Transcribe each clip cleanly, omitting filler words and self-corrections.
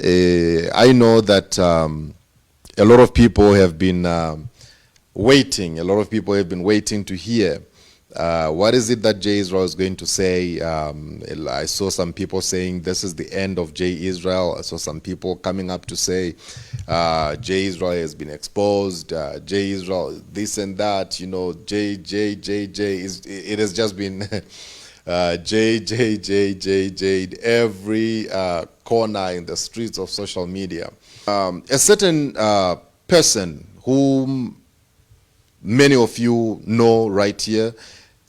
I know that a lot of people have been waiting. A lot of people have been waiting to hear what is it that J. Israel is going to say. I saw some people saying this is the end of J. Israel. I saw some people coming up to say J. Israel has been exposed. J. Israel this and that. You know, J. It has just been J. Every corner in the streets of social media. A certain person whom many of you know right here.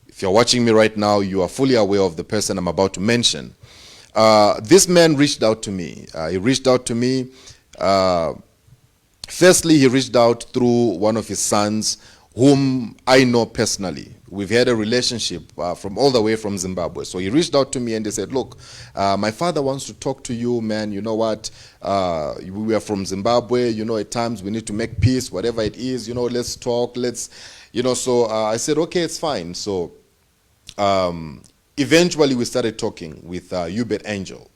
If you're watching me right now, you are fully aware of the person I'm about to mention. This man reached out to me. He reached out to me. Firstly, he reached out through one of his sons, whom I know personally. We've had a relationship from all the way from Zimbabwe. So he reached out to me and he said, look, my father wants to talk to you, man. You know what? We are from Zimbabwe. You know, at times we need to make peace, whatever it is. You know, let's talk. Let's, you know, so I said, okay, it's fine. So eventually we started talking with Hubert Angel.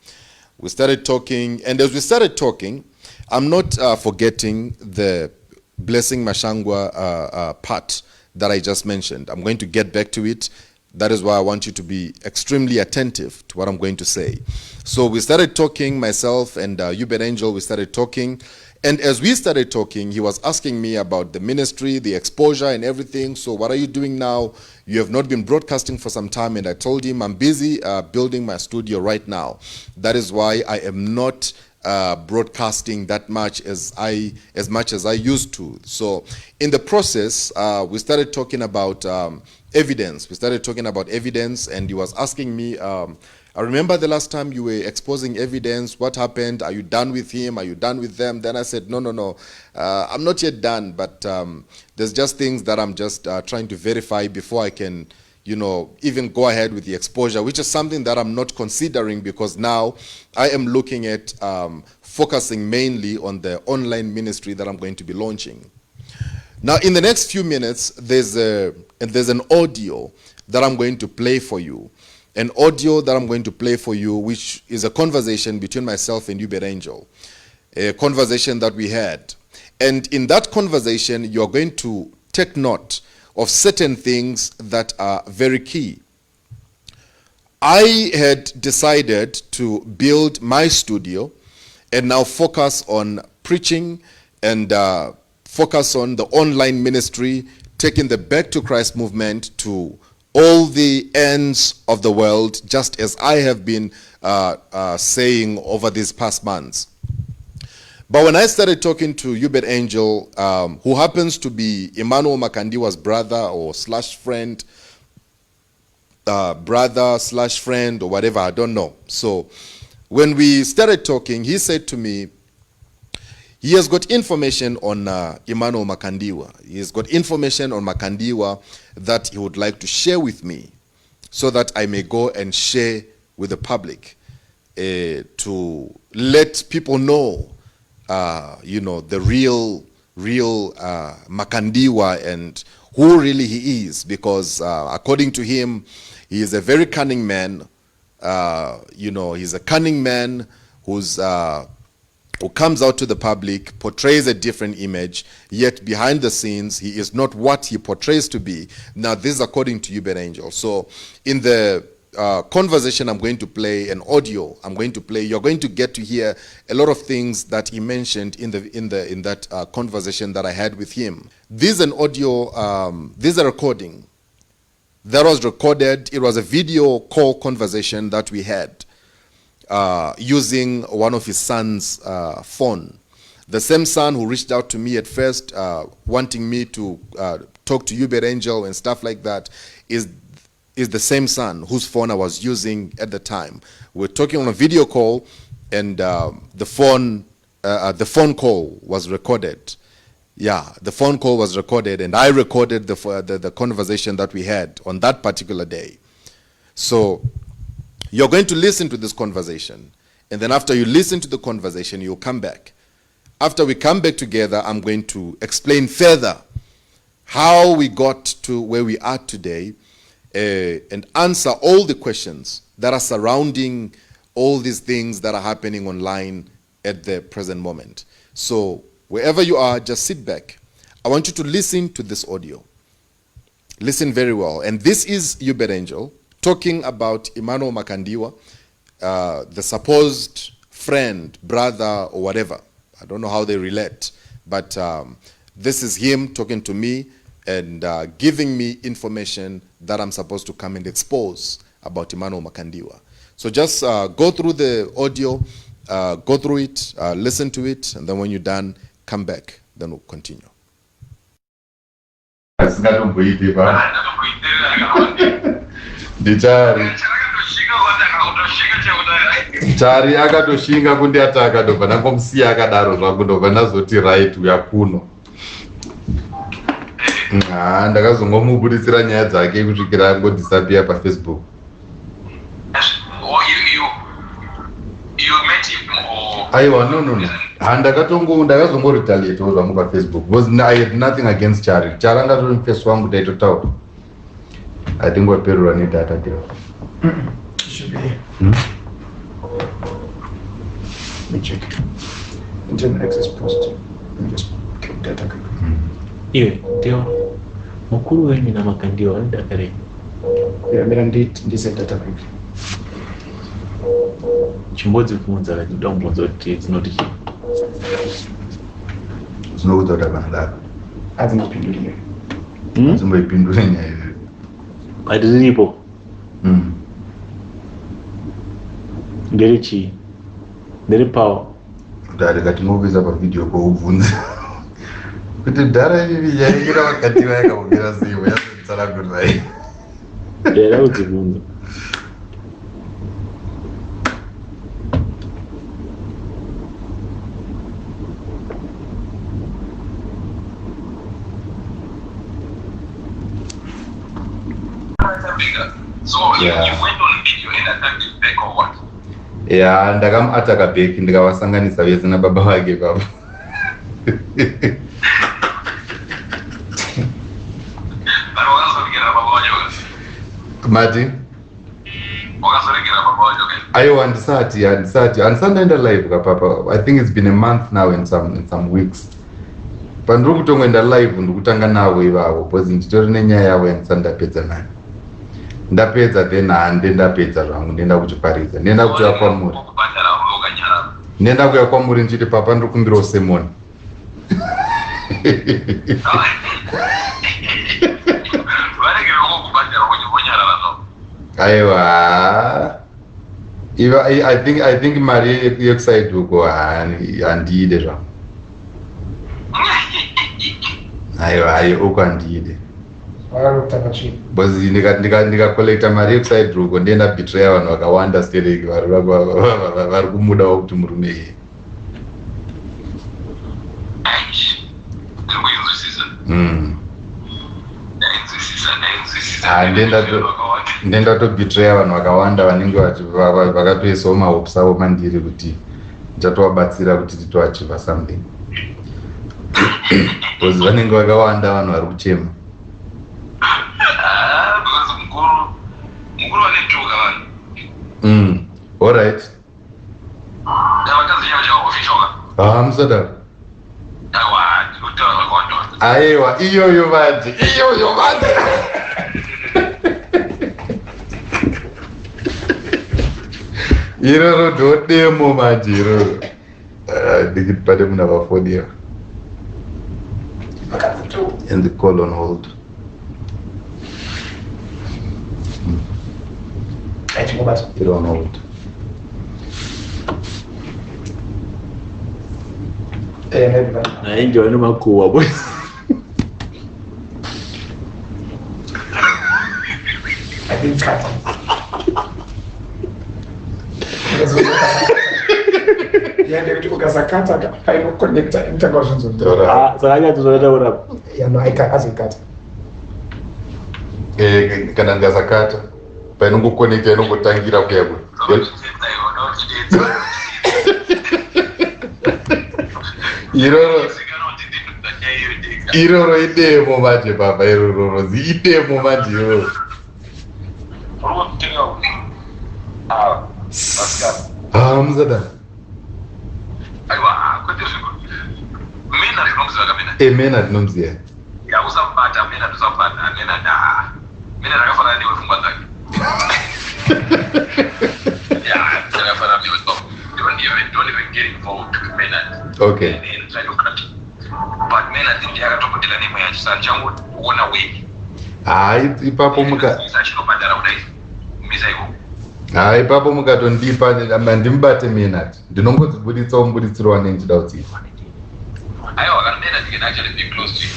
We started talking. And as we started talking, I'm not forgetting the Blessing Mashangwa part that I just mentioned. I'm going to get back to it. That is why I want you to be extremely attentive to what I'm going to say. So we started talking, myself and Hubert Angel, we started talking. And as we started talking, he was asking me about the ministry, the exposure and everything. So what are you doing now? You have not been broadcasting for some time. And I told him I'm busy building my studio right now. That is why I am not broadcasting that much as I used to. So in the process, we started talking about evidence. We started talking about evidence, and he was asking me, I remember the last time you were exposing evidence. What happened? Are you done with him? Are you done with them? Then I said, no. I'm not yet done, but there's just things that I'm just trying to verify before I can, you know, even go ahead with the exposure, which is something that I'm not considering because now I am looking at focusing mainly on the online ministry that I'm going to be launching. Now, in the next few minutes, there's an audio that I'm going to play for you. An audio that I'm going to play for you, which is a conversation between myself and Hubert Angel, a conversation that we had. And in that conversation, you're going to take note of certain things that are very key. I had decided to build my studio and now focus on preaching and focus on the online ministry, taking the Back to Christ movement to all the ends of the world, just as I have been saying over these past months. But when I started talking to Hubert Angel, who happens to be Emmanuel Makhandiwa's brother or slash friend, or whatever, I don't know. So when we started talking, he said to me, he has got information on Emmanuel Makhandiwa. He has got information on Makhandiwa that he would like to share with me so that I may go and share with the public to let people know you know, the real Makhandiwa and who really he is, because according to him, he is a very cunning man. You know, he's a cunning man who comes out to the public, portrays a different image, yet behind the scenes, he is not what he portrays to be. Now, this is according to Hubert Angel. So in the conversation I'm going to play, an audio I'm going to play, you're going to get to hear a lot of things that he mentioned in that conversation that I had with him. This is an audio, this is a recording that was recorded. It was a video call conversation that we had using one of his son's phone. The same son who reached out to me at first wanting me to talk to Hubert Angel and stuff like that is the same son whose phone I was using at the time. We're talking on a video call, and the phone call was recorded. Yeah, the phone call was recorded, and I recorded the conversation that we had on that particular day. So you're going to listen to this conversation, and then after you listen to the conversation, you'll come back. After we come back together, I'm going to explain further how we got to where we are today, and answer all the questions that are surrounding all these things that are happening online at the present moment. So wherever you are, just sit back. I want you to listen to this audio. Listen very well. And this is Ubed Angel talking about Emmanuel Makhandiwa, the supposed friend, brother, or whatever. I don't know how they relate, but this is him talking to me and giving me information that I'm supposed to come and expose about Emmanuel Makhandiwa. So just go through the audio, go through it, listen to it, and then when you're done, come back. Then we'll continue. Chari akatoshinga kundi ataka bana komsiya akadaro zvakundobva ndazoti right uyakuno. Ndakazongomubuditsira nyaya dzake kusvikira angodisappear paFacebook. You met him or? Aiwa, no. Ndakazongoretaliate zvangu paFacebook because I had nothing against Chari. Chari angatori mufesi wangu taitotaura. I think waperura nedata deal. Should be. Let me check. Internet access post. Let me just click data. Ndio. Mukuru wenyu na Makhandiwa wanaenda kare. Mira ndise data bank. Chimbodzi kumunza la ndongozo kuti zinoti chi. Zinokudzota kana azingipindulire. Zimboipindure nyaya iyo. Padiripo. Nderechi. Nderepawo. Ndari kati movisa pa video ko ubvunza. Kuti dhara ivi yaingira Makhandiwa yakabongera zivo yatsara kurai. Era udzibunza. So you went on video and attacked him back or what? Yeah, ndakamuataka back ndikavasanganisa vese nababa vake baba. Mati? Aiwa, handisandaenda live kapapa. I think it's been a month now in some weeks. Pandiri kutongoenda live ndikutanga navo ivavo because nditori nenyaya yavo yandisandapedza nayo. Ndapedza then hande ndapedza zvangu ndenda kuchiparidza ndenda kuuya kwamuri ndenda kuuya kwamuri nchiti papa ndiri kumbirawo semoni. Aiwa, I think mari yekusaidi uko handide zvangu. Aiwa, uko handide. Because ndikakolekta mari yekusaidi uko ndenda betraya vanhu vakawanda stereki vari kumudawo kuti murume iye. Ndenda tobetraya vanhu vakawanda vanenge vakatoisawo mahopes avo mandiri kuti ndichatovabatsira kuti titoachiva something. Because vanenge vakawanda vanhu vari kuchema. All right. Musadaro. Aiwa, iyoyo manje. Iroro ndodemo manje iroro. Ndikiti pade muna vafoniwa. And the call on hold. You're on hold. I enjoy no makuwa boy. I think cut. Kuti ukasakata painoconnecta interconnections of saka tuzotaura no azikata kana ndikasakata painongoconnecta inongotangira kuyako iroro idemo manje baba iroro idemo manje iroro Mzada Aiwa, kwete zviku. Mina rinomziva kamina. Mena ndinomziva. Ya usabata mina tusabata nena da. Mina rakafanana newe pfungwa dzake. Yeah, rakafanana newe so. Don't even get involved with Maynard. Okay. And try to cut. But Maynard ndi akatopotela nemwe yachisana changu kuona way. Ipapo muka. Sachinopadara kudai. Misa iko. Ipapo mukatondipa ndimubate Maynard. Ndinongodzibuditsawo mubudidziro wanenge ndida kudzipa. Aiwa, kana Maynard can actually be close to you.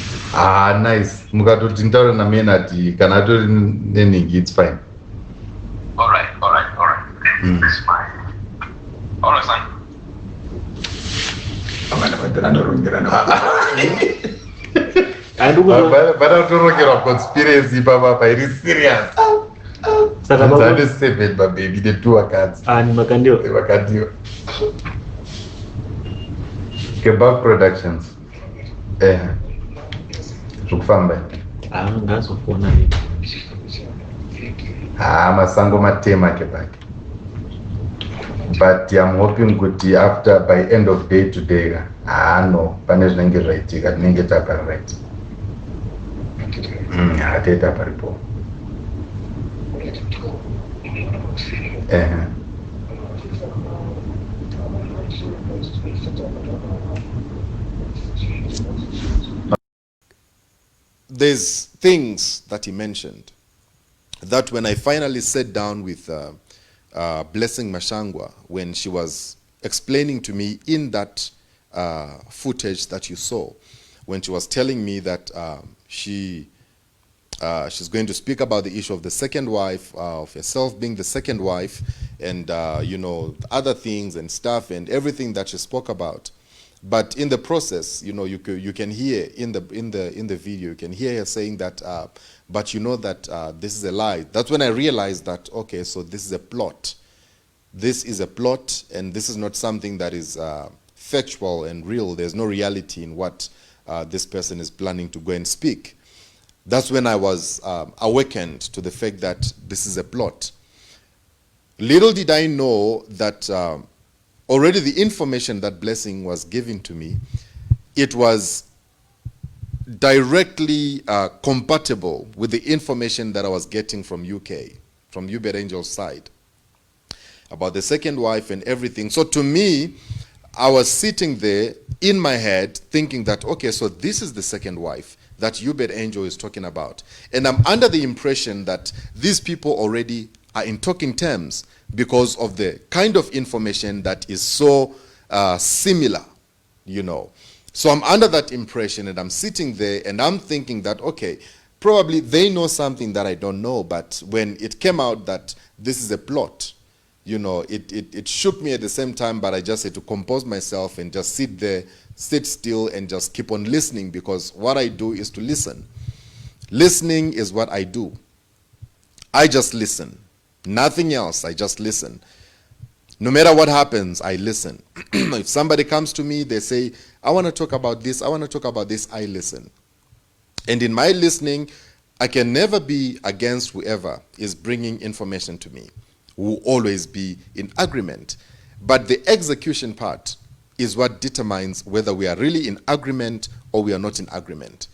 Nice. Mukatoti nditaure naMaynard kana atori nenhingi, it's fine. All right. That's fine. All right, son. Vanatorokerwa conspiracy ipapapa, it is serious. Saka baba. It's 7 baby, the 2 wakadzi. Ni Makhandiwa. Makhandiwa. Kebab Productions. Zvokufamba. Ngazofona nini. Masango matema kebaki. But I'm hoping kuti after by end of day today, no, pane zvinenge zvaitika tinenge tapari right. Hataita paripo. There's things that he mentioned that when I finally sat down with Blessing Mashangwa, when she was explaining to me in that footage that you saw, when she was telling me that she's going to speak about the issue of the second wife, of herself being the second wife, and you know, other things and stuff and everything that she spoke about. But in the process, you know, you can hear in the video, you can hear her saying that, but you know that this is a lie. That's when I realized that, okay, so this is a plot. This is a plot, and this is not something that is factual and real. There's no reality in what this person is planning to go and speak. That's when I was awakened to the fact that this is a plot. Little did I know that already the information that Blessing was giving to me, it was directly compatible with the information that I was getting from UK, from Ubed Angel's side, about the second wife and everything. So to me, I was sitting there in my head thinking that, okay, so this is the second wife that Ubed Angel is talking about. And I'm under the impression that these people already are in talking terms because of the kind of information that is so similar, you know. So I'm under that impression, and I'm sitting there and I'm thinking that, okay, probably they know something that I don't know, but when it came out that this is a plot, you know, it shook me at the same time, but I just had to compose myself and just sit there, sit still and just keep on listening, because what I do is to listen. Listening is what I do. I just listen. Nothing else, I just listen. No matter what happens, I listen. If somebody comes to me, they say, I want to talk about this, I want to talk about this, I listen. And in my listening, I can never be against whoever is bringing information to me. We'll always be in agreement. But the execution part is what determines whether we are really in agreement or we are not in agreement.